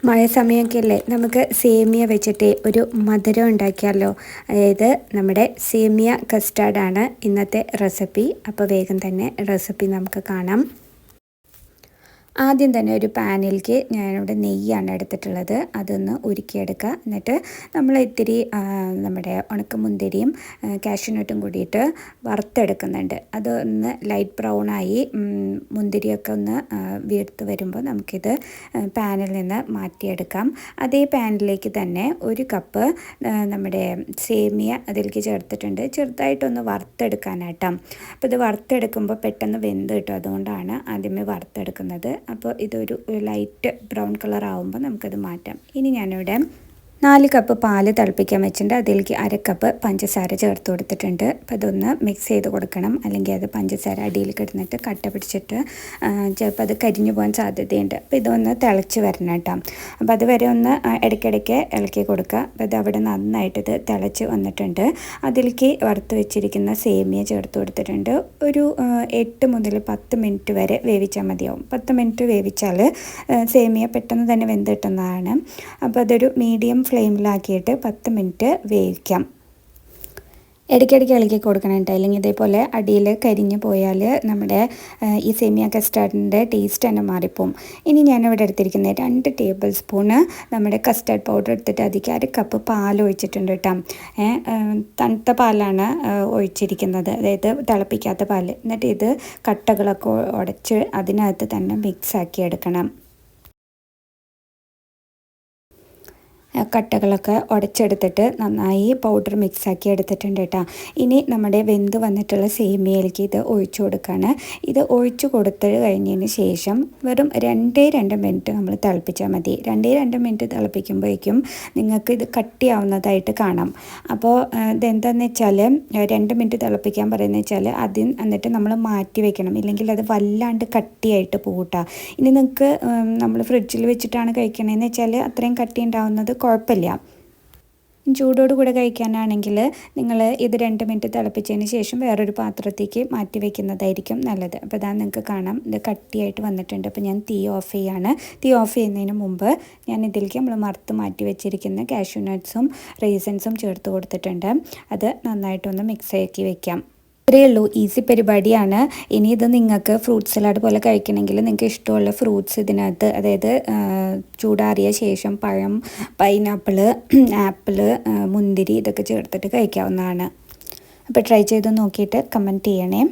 മഴ സമയമൊക്കെ അല്ലേ, നമുക്ക് സേമിയ വെച്ചിട്ട് ഒരു മധുരം ഉണ്ടാക്കിയാലോ. അതായത് നമ്മുടെ സേമിയ കസ്റ്റാർഡാണ് ഇന്നത്തെ റെസിപ്പി. അപ്പോൾ വേഗം തന്നെ റെസിപ്പി നമുക്ക് കാണാം. ആദ്യം തന്നെ ഒരു പാനിലേക്ക് ഞാനിവിടെ നെയ്യാണ് എടുത്തിട്ടുള്ളത്. അതൊന്ന് ഉരുക്കിയെടുക്കുക. എന്നിട്ട് നമ്മൾ ഇത്തിരി നമ്മുടെ ഉണക്കമുന്തിരിയും കാഷ്യൂനട്ടും കൂടിയിട്ട് വറുത്തെടുക്കുന്നുണ്ട്. അതൊന്ന് ലൈറ്റ് ബ്രൗണായി മുന്തിരിയൊക്കെ ഒന്ന് വീർത്ത് വരുമ്പോൾ നമുക്കിത് പാനിൽ നിന്ന് മാറ്റിയെടുക്കാം. അതേ പാനിലേക്ക് തന്നെ ഒരു കപ്പ് നമ്മുടെ സേമിയ അതിലേക്ക് ചേർത്തിട്ടുണ്ട്. ചെറുതായിട്ടൊന്ന് വറുത്തെടുക്കാനായിട്ടാണ്. അപ്പോൾ ഇത് വറുത്തെടുക്കുമ്പോൾ പെട്ടെന്ന് വെന്ത് കിട്ടും. അതുകൊണ്ടാണ് ആദ്യമേ വറുത്തെടുക്കുന്നത്. അപ്പോൾ ഇതൊരു ലൈറ്റ് ബ്രൗൺ കളർ ആകുമ്പോൾ നമുക്കത് മാറ്റാം. ഇനി ഞാനിവിടെ 4 കപ്പ് പാല് തിളപ്പിക്കാൻ വെച്ചിട്ടുണ്ട്. അതിലേക്ക് 1/2 കപ്പ് പഞ്ചസാര ചേർത്ത് കൊടുത്തിട്ടുണ്ട്. അപ്പോൾ അതൊന്ന് മിക്സ് ചെയ്ത് കൊടുക്കണം, അല്ലെങ്കിൽ അത് പഞ്ചസാര അടിയിൽ കിടന്നിട്ട് കട്ട പിടിച്ചിട്ട് ചിലപ്പോൾ അത് കരിഞ്ഞു പോകാൻ സാധ്യതയുണ്ട്. അപ്പോൾ ഇതൊന്ന് തിളച്ച് വരണം കേട്ടോ. അപ്പോൾ അതുവരെ ഒന്ന് ഇടയ്ക്കിടയ്ക്ക് ഇളക്കി കൊടുക്കുക. അപ്പോൾ ഇത് അവിടെ നന്നായിട്ടിത് തിളച്ച് വന്നിട്ടുണ്ട്. അതിലേക്ക് വറുത്ത് വെച്ചിരിക്കുന്ന സേമിയ ചേർത്ത് കൊടുത്തിട്ടുണ്ട്. ഒരു 8 മുതൽ 10 മിനിറ്റ് വരെ വേവിച്ചാൽ മതിയാവും. 10 മിനിറ്റ് വേവിച്ചാൽ സേമിയ പെട്ടെന്ന് തന്നെ വെന്ത് കിട്ടുന്നതാണ്. അപ്പോൾ അതൊരു മീഡിയം ഫ്ലെയിമിലാക്കിയിട്ട് 10 മിനിറ്റ് വേവിക്കാം. ഇടയ്ക്കിടയ്ക്ക് ഇളക്കി കൊടുക്കണം കേട്ടോ, അല്ലെങ്കിൽ ഇതേപോലെ അടിയിൽ കരിഞ്ഞു പോയാൽ നമ്മുടെ ഈ സേമിയ കസ്റ്റാർഡിൻ്റെ ടേസ്റ്റ് തന്നെ മാറിപ്പോവും. ഇനി ഞാനിവിടെ എടുത്തിരിക്കുന്നത് 2 ടേബിൾ സ്പൂണ് നമ്മുടെ കസ്റ്റാർഡ് പൗഡർ എടുത്തിട്ട് അതിലേക്ക് 1/2 കപ്പ് പാൽ ഒഴിച്ചിട്ടുണ്ട് കേട്ടോ. തണുത്ത പാലാണ് ഒഴിച്ചിരിക്കുന്നത്, അതായത് തിളപ്പിക്കാത്ത പാൽ. എന്നിട്ട് ഇത് കട്ടകളൊക്കെ ഉടച്ച് അതിനകത്ത് തന്നെ മിക്സാക്കി എടുക്കണം. കട്ടകളൊക്കെ ഉടച്ചെടുത്തിട്ട് നന്നായി പൗഡർ മിക്സാക്കി എടുത്തിട്ടുണ്ട് കേട്ടോ. ഇനി നമ്മുടെ വെന്ത് വന്നിട്ടുള്ള സേമിയയിലേക്ക് ഇത് ഒഴിച്ചു കൊടുക്കുകയാണ്. ഇത് ഒഴിച്ചു കൊടുത്ത് കഴിഞ്ഞതിന് ശേഷം വെറും 2 മിനിറ്റ് നമ്മൾ തിളപ്പിച്ചാൽ മതി. 2 മിനിറ്റ് തിളപ്പിക്കുമ്പോഴേക്കും നിങ്ങൾക്ക് ഇത് കട്ടിയാവുന്നതായിട്ട് കാണാം. അപ്പോൾ ഇതെന്താണെന്ന് വെച്ചാൽ 2 മിനിറ്റ് തിളപ്പിക്കാൻ പറയുന്നത് വെച്ചാൽ എന്നിട്ട് നമ്മൾ മാറ്റി വെക്കണം, ഇല്ലെങ്കിൽ അത് വല്ലാണ്ട് കട്ടിയായിട്ട് പോകട്ടോ. ഇനി നിങ്ങൾക്ക് നമ്മൾ ഫ്രിഡ്ജിൽ വെച്ചിട്ടാണ് കഴിക്കണമെന്ന് വെച്ചാൽ അത്രയും കട്ടി ഉണ്ടാവുന്നത് കുഴപ്പമില്ല. ചൂടോട് കൂടെ കഴിക്കാനാണെങ്കിൽ നിങ്ങൾ ഇത് 2 മിനിറ്റ് തിളപ്പിച്ചതിന് ശേഷം വേറൊരു പാത്രത്തേക്ക് മാറ്റി വയ്ക്കുന്നതായിരിക്കും നല്ലത്. അപ്പോൾ ഇതാ നിങ്ങൾക്ക് കാണാം, ഇത് കട്ടിയായിട്ട് വന്നിട്ടുണ്ട്. അപ്പോൾ ഞാൻ തീ ഓഫ് ചെയ്യാണ്. തീ ഓഫ് ചെയ്യുന്നതിന് മുമ്പ് ഞാൻ ഇതിലേക്ക് നമ്മൾ വറുത്ത് മാറ്റി വെച്ചിരിക്കുന്ന കാഷ്യൂ നട്ട്സും റൈസൻസും ചേർത്ത് കൊടുത്തിട്ടുണ്ട്. അത് നന്നായിട്ടൊന്ന് മിക്സ് ആക്കി വെക്കാം. ഇത്രയേ ഉള്ളൂ, ഈസി പരിപാടിയാണ്. ഇനി ഇത് നിങ്ങൾക്ക് ഫ്രൂട്ട് സലാഡ് പോലെ കഴിക്കണമെങ്കിൽ നിങ്ങൾക്ക് ഇഷ്ടമുള്ള ഫ്രൂട്ട്സ് ഇതിനകത്ത്, അതായത് ചൂടാറിയ ശേഷം പഴം, പൈനാപ്പിള്, ആപ്പിള്, മുന്തിരി ഇതൊക്കെ ചേർത്തിട്ട് കഴിക്കാവുന്നതാണ്. അപ്പോൾ ട്രൈ ചെയ്ത് നോക്കിയിട്ട് കമൻറ്റ് ചെയ്യണേ.